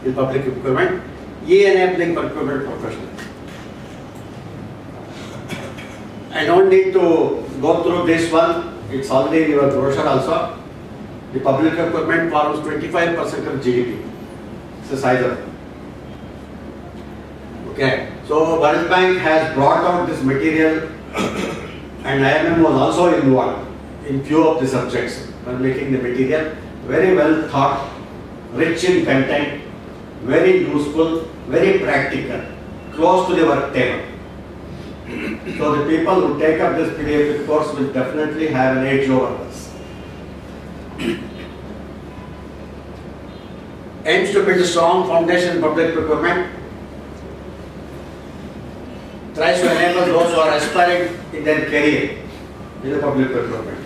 in public procurement, e-enabling procurement professional. I don't need to go through this one, it's already in your brochure also. The public procurement forms 25% of GDP. It's a size of. Okay, so World Bank has brought out this material and IIMM was also involved in few of the subjects when making the material. Very well thought, rich in content, very useful, very practical, close to the work table. So the people who take up this PDPP course will definitely have an edge over us. Aims to build a strong foundation in public procurement. Tries to enable those who are aspiring in their career in the public procurement.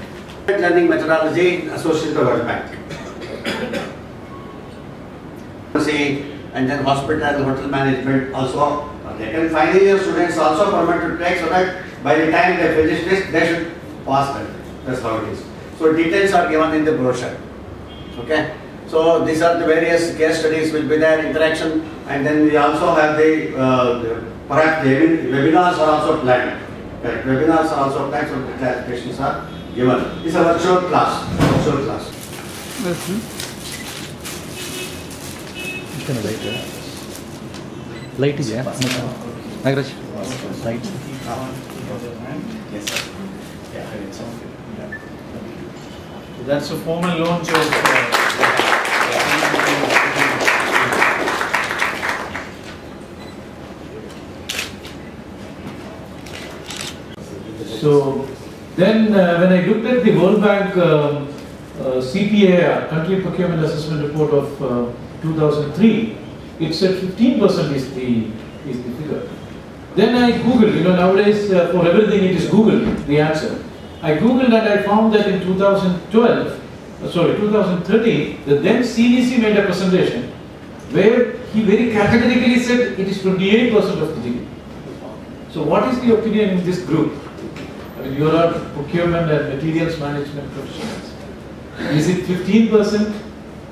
Learning methodology associated with the World Bank. And then hospital and hotel management also. They can final year students also permitted to take so that by the time they finish this, they should pass that. That's how it is. So details are given in the brochure. Okay. So these are the various case studies will be there, interaction, and then we also have perhaps the webinars are also planned. Right. Webinars are also planned, so the clarifications are given. It's a virtual class. Virtual class. Light is Nagaraj. Light. Yes, sir. That's a formal launch of. So then when I looked at the World Bank CPA, Country Procurement Assessment Report of 2003, it said 15% is the figure. Then I Googled, nowadays for everything it is Google, the answer. I Googled and I found that in 2013, the then CDC made a presentation where he very categorically said it is 28% of the GDP. So what is the opinion in this group? I mean, you are procurement and materials management professionals. Is it 15%,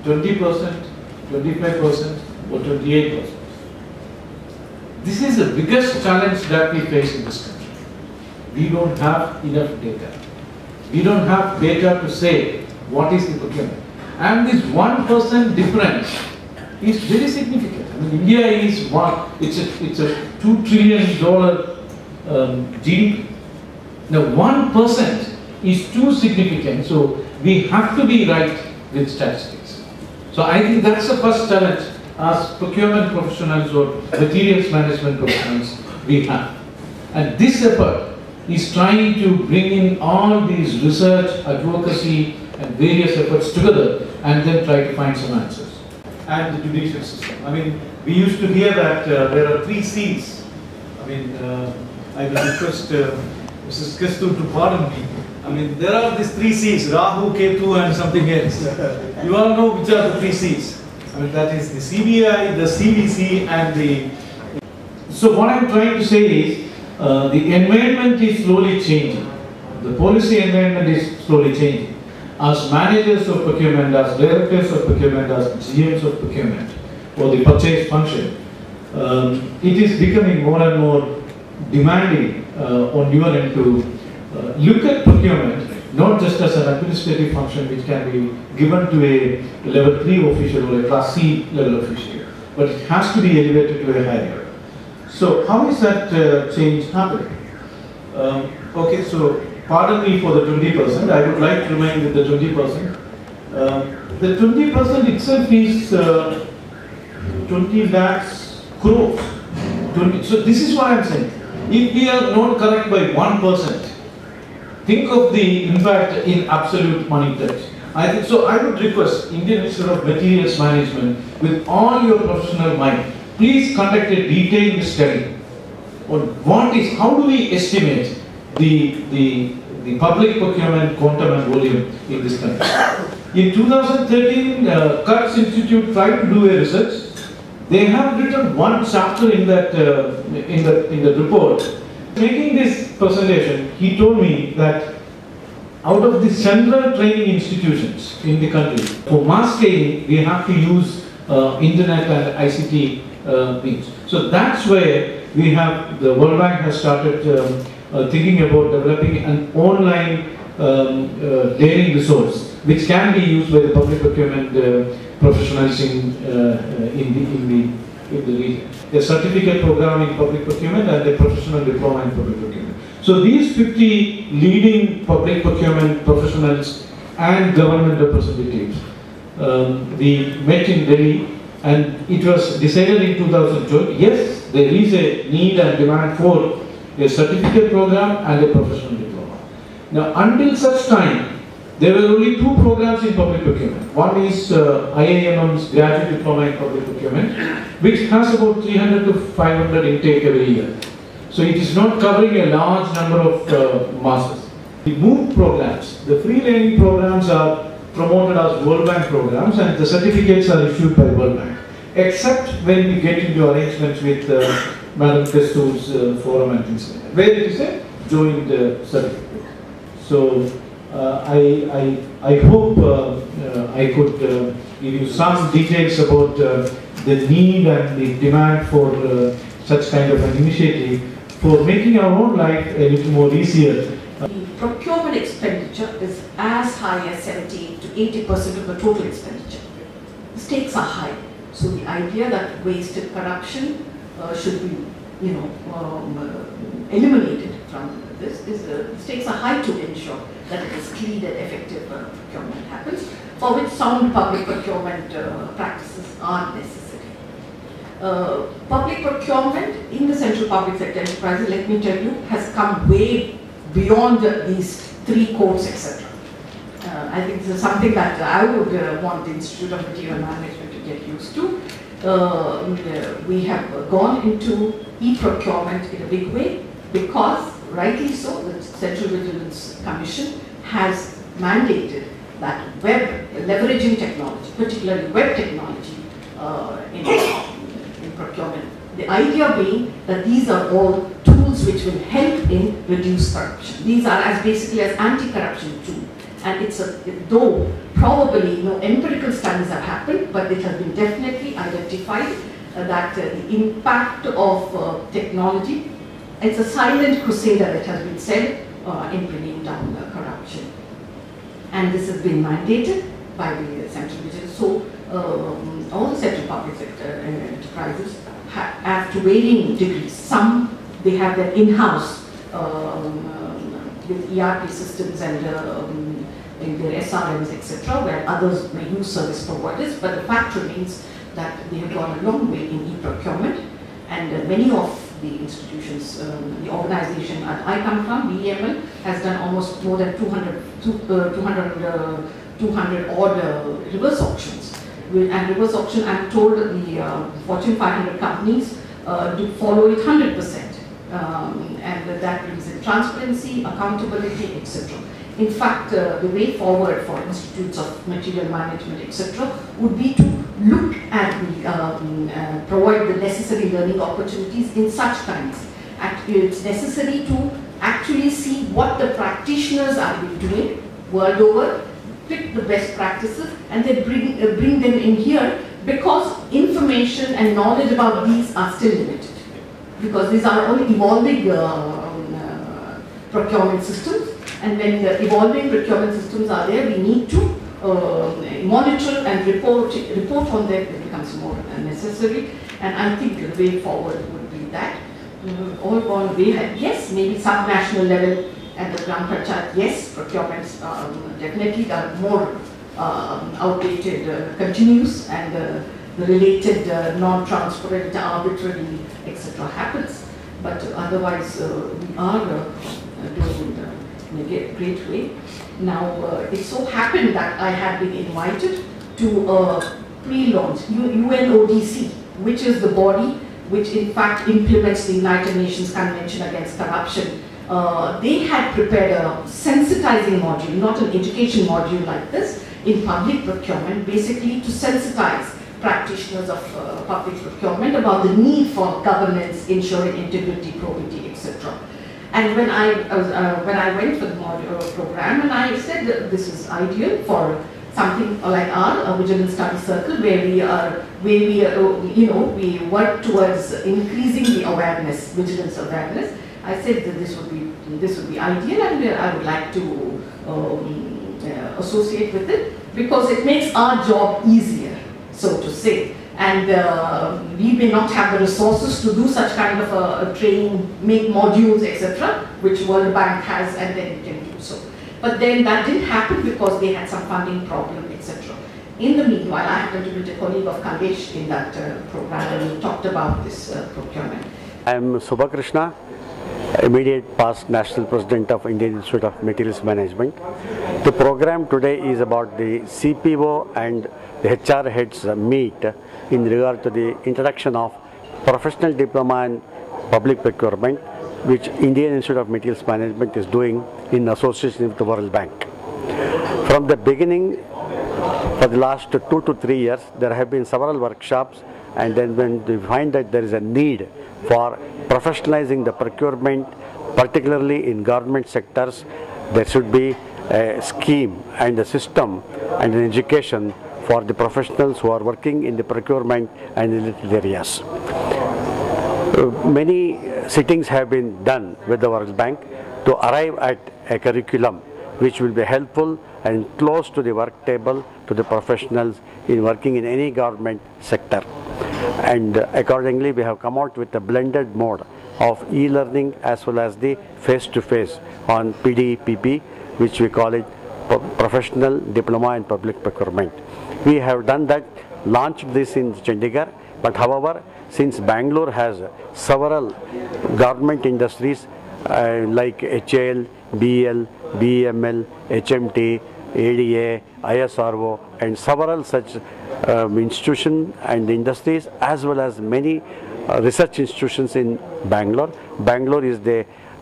20%, 25% or 28%? This is the biggest challenge that we face in this country. We don't have enough data. We don't have data to say what is the procurement. And this 1% difference is very significant. I mean, India is what? It's a $2 trillion GDP. Now 1% is too significant, so we have to be right with statistics. So I think that's the first challenge as procurement professionals or materials management professionals we have. And this effort is trying to bring in all these research, advocacy and various efforts together and then try to find some answers. And the judicial system. I mean, we used to hear that there are 3 C's. I mean, I will request Mrs. Kristul to pardon me. I mean, there are these 3 C's, Rahu, Ketu and something else. You all know which are the 3 C's. I mean, that is the CBI, the CBC and the... So what I'm trying to say is, the environment is slowly changing. The policy environment is slowly changing. As managers of procurement, as directors of procurement, as GMs of procurement, or the purchase function, it is becoming more and more demanding on your end to look at procurement not just as an administrative function which can be given to a level 3 official or a class C level official, but it has to be elevated to a higher. So how is that change happening? Okay, so pardon me for the 20%, I would like to remain with the 20%. The 20% itself is 20 lakhs crores. So this is what I am saying. If we are not correct by 1%, think of the impact in absolute money terms. I think so. I would request Indian Institute of Materials Management, with all your professional mind, please conduct a detailed study on how do we estimate the public procurement quantum and volume in this country. In 2013, Kurtz Institute tried to do a research. They have written one chapter in that in the report. Making this presentation, he told me that out of the central training institutions in the country, for mass training, we have to use internet and ICT means. So that's where we have, the World Bank has started thinking about developing an online daring resource which can be used by the public procurement professionals in the region. A certificate program in public procurement and a professional diploma in public procurement. So these 50 leading public procurement professionals and government representatives, we met in Delhi, and it was decided in 2012, yes, there is a need and demand for a certificate program and a professional diploma. Now, until such time, there were only two programs in public procurement. One is IIMM's graduate diploma in public procurement, which has about 300 to 500 intake every year. So it is not covering a large number of masters. The MOOC programs, the free learning programs, are promoted as World Bank programs, and the certificates are issued by World Bank, except when we get into arrangements with Madam Kestu's forum and things like that, where it is a joint certificate. So I hope I could give you some details about the need and the demand for such kind of an initiative for making our own life a little more easier. The procurement expenditure is as high as 70 to 80% of the total expenditure. The stakes are high. So the idea that wasted corruption should be, eliminated from this is the stakes are high to ensure that it is clean and effective procurement happens, for which sound public procurement practices are necessary. Public procurement in the central public sector enterprises, let me tell you, has come way beyond these three codes, etc. I think this is something that I would want the Institute of Material Management to get used to. We have gone into e-procurement in a big way because, rightly so, the Central Vigilance Commission has mandated that leveraging technology, particularly web technology in procurement. The idea being that these are all tools which will help in reduce corruption. These are basically as anti-corruption tools. And it's though probably no empirical studies have happened, but it has been definitely identified that the impact of technology, it's a silent crusader that has been said in bringing down corruption. And this has been mandated by the Central Vigilance. So all the central public sector enterprises have to varying degrees. Some, they have their in-house with ERP systems and in their SRMs, etc., where others may use service providers, but the fact remains that they have gone a long way in e-procurement, and many of the institutions, the organization that I come from, IIMM, has done almost more than 200 odd reverse auctions. And reverse auction, I'm told the Fortune 500 companies do follow it 100%. And that brings in transparency, accountability, etc. In fact, the way forward for institutes of material management, etc., would be to look at the, provide the necessary learning opportunities in such times. It's necessary to actually see what the practitioners are doing world over, pick the best practices, and then bring them in here, because information and knowledge about these are still limited. Because these are all evolving procurement systems. And when the evolving procurement systems are there, we need to monitor and report on them. It becomes more necessary. And I think the way forward would be that. All gone way ahead. Yes, maybe subnational level at the Gram Panchayat, yes, procurements definitely are more outdated, continuous, and the related non-transparent, arbitrary, etc. happens. But otherwise, we are doing in a great way. Now, it so happened that I had been invited to a pre-launch UNODC, which is the body which in fact implements the United Nations Convention Against Corruption. They had prepared a sensitizing module, not an education module like this, in public procurement, basically to sensitize practitioners of public procurement about the need for governance, ensuring integrity, probity, etc. And when I went for the module program, and I said that this is ideal for something like our Vigilance Study Circle, where we are where we work towards increasing the awareness, vigilance awareness. I said that this would be ideal, and I would like to associate with it because it makes our job easier, so to say. And we may not have the resources to do such kind of a training, make modules, etc., which World Bank has, and then we can do so. But then that didn't happen because they had some funding problem, etc. In the meanwhile, I happen to be a colleague of Kandesh in that program, and we talked about this procurement. I am Subhakrishna, immediate past National President of Indian Institute of Materials Management. The program today is about the CPO and the HR heads meet in regard to the introduction of professional diploma in public procurement, which Indian Institute of Materials Management is doing in association with the World Bank. From the beginning, for the last 2 to 3 years, there have been several workshops, and then when we find that there is a need for professionalizing the procurement, particularly in government sectors, there should be a scheme and a system and an education for the professionals who are working in the procurement and related areas. Many sittings have been done with the World Bank to arrive at a curriculum which will be helpful and close to the work table to the professionals in working in any government sector. And accordingly, we have come out with a blended mode of e-learning as well as the face-to-face on PDPP, which we call it Professional Diploma in Public Procurement. We have done that, launched this in Chandigarh, but however, since Bangalore has several government industries like HAL, BL, BML, HMT, ADA, ISRO, and several such institutions and industries, as well as many research institutions in Bangalore. Bangalore is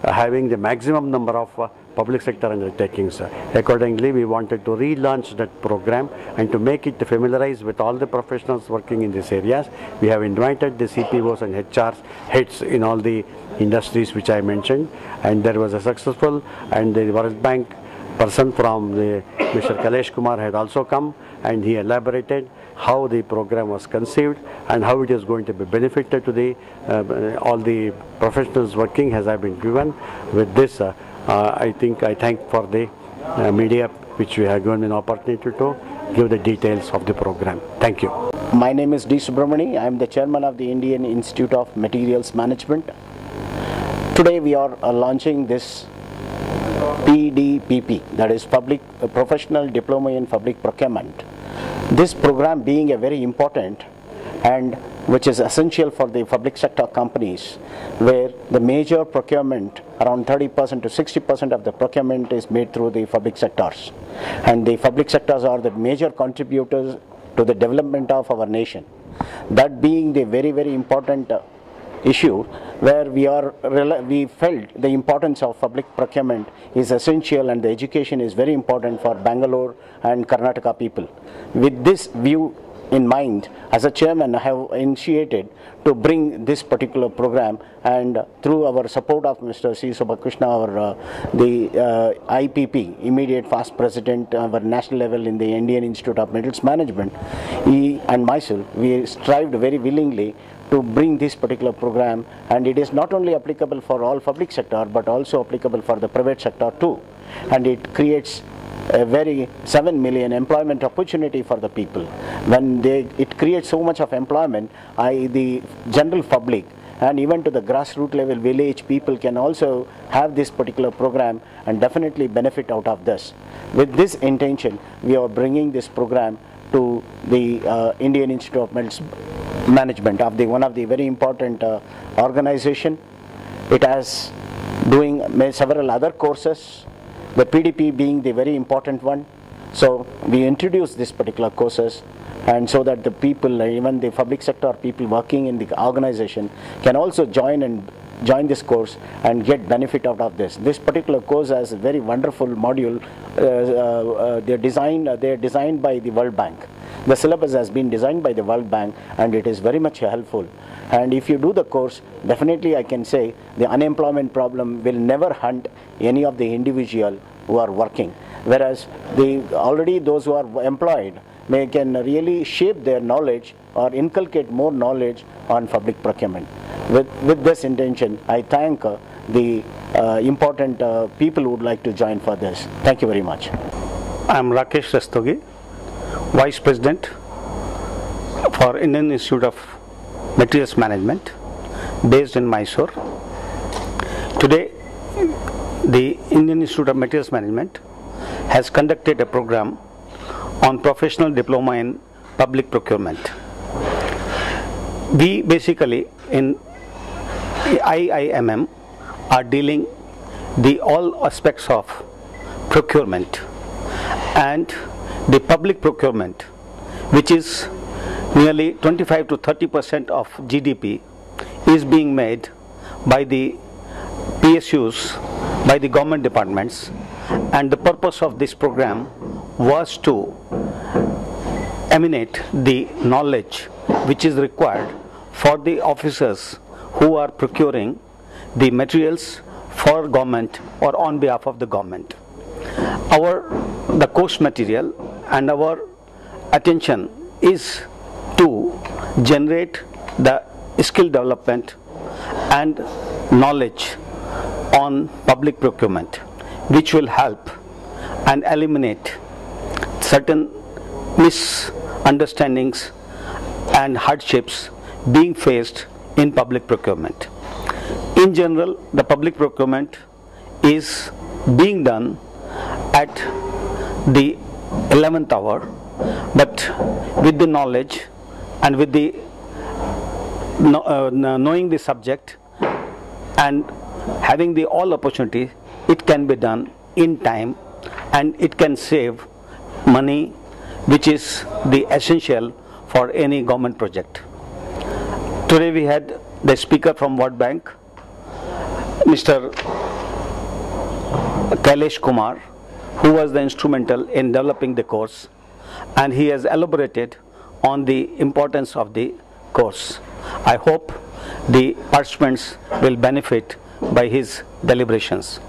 having the maximum number of public sector undertakings. Accordingly, we wanted to relaunch that program and to make it familiarized with all the professionals working in these areas. We have invited the CPOs and HRs heads in all the industries which I mentioned, and there was a successful, and the World Bank person from Mr. Kailash Kumar had also come, and he elaborated how the program was conceived and how it is going to be benefited to the all the professionals working, as I've been given. With this, I thank for the media which we have given an opportunity to give the details of the program. Thank you. My name is D. Subramani. I am the chairman of the Indian Institute of Materials Management. Today we are launching this PDPP, that is Professional Diploma in Public Procurement. This program being a very important and which is essential for the public sector companies, where the major procurement, around 30% to 60% of the procurement is made through the public sectors. And the public sectors are the major contributors to the development of our nation. That being the very, very important issue, where we felt the importance of public procurement is essential, and the education is very important for Bangalore and Karnataka people. With this view in mind, as a chairman, I have initiated to bring this particular program, and through our support of Mr. C. Subhakrishna, the IPP, immediate past president, our national level in the Indian Institute of Materials Management, he and myself, we strived very willingly to bring this particular program, and it is not only applicable for all public sector but also applicable for the private sector too, and it creates a 7 million employment opportunity for the people. When it creates so much of employment, the general public and even to the grassroots level village people can also have this particular program and definitely benefit out of this. With this intention, we are bringing this program to the Indian Institute of Materials Management, of one of the very important organization. It has doing several other courses, the PDP being the very important one. So we introduced this particular courses, and so that the people, even the public sector people working in the organization, can also join this course and get benefit out of this. This particular course has a very wonderful module. They're designed by the World Bank. The syllabus has been designed by the World Bank, and it is very much helpful. And if you do the course, definitely I can say the unemployment problem will never hunt any of the individual who are working. Whereas already those who are employed, can really shape their knowledge or inculcate more knowledge on public procurement. With this intention, I thank the important people who would like to join for this. Thank you very much. I am Rakesh Rastogi, Vice President for Indian Institute of Materials Management, based in Mysore. Today, the Indian Institute of Materials Management has conducted a program on professional diploma in public procurement. We basically in IIMM are dealing the all aspects of procurement, and the public procurement, which is nearly 25 to 30% of GDP, is being made by the PSUs, by the government departments, and the purpose of this program was to emanate the knowledge which is required for the officers who are procuring the materials for government or on behalf of the government. The course material and our attention is to generate the skill development and knowledge on public procurement, which will help and eliminate certain misunderstandings and hardships being faced in public procurement. In general, the public procurement is being done at the 11th hour, but with the knowledge and with the knowing the subject and having the all opportunity, it can be done in time and it can save money, which is the essential for any government project. Today we had the speaker from World Bank, Mr. Kailesh Kumar, who was the instrumental in developing the course, and he has elaborated on the importance of the course. I hope the participants will benefit by his deliberations.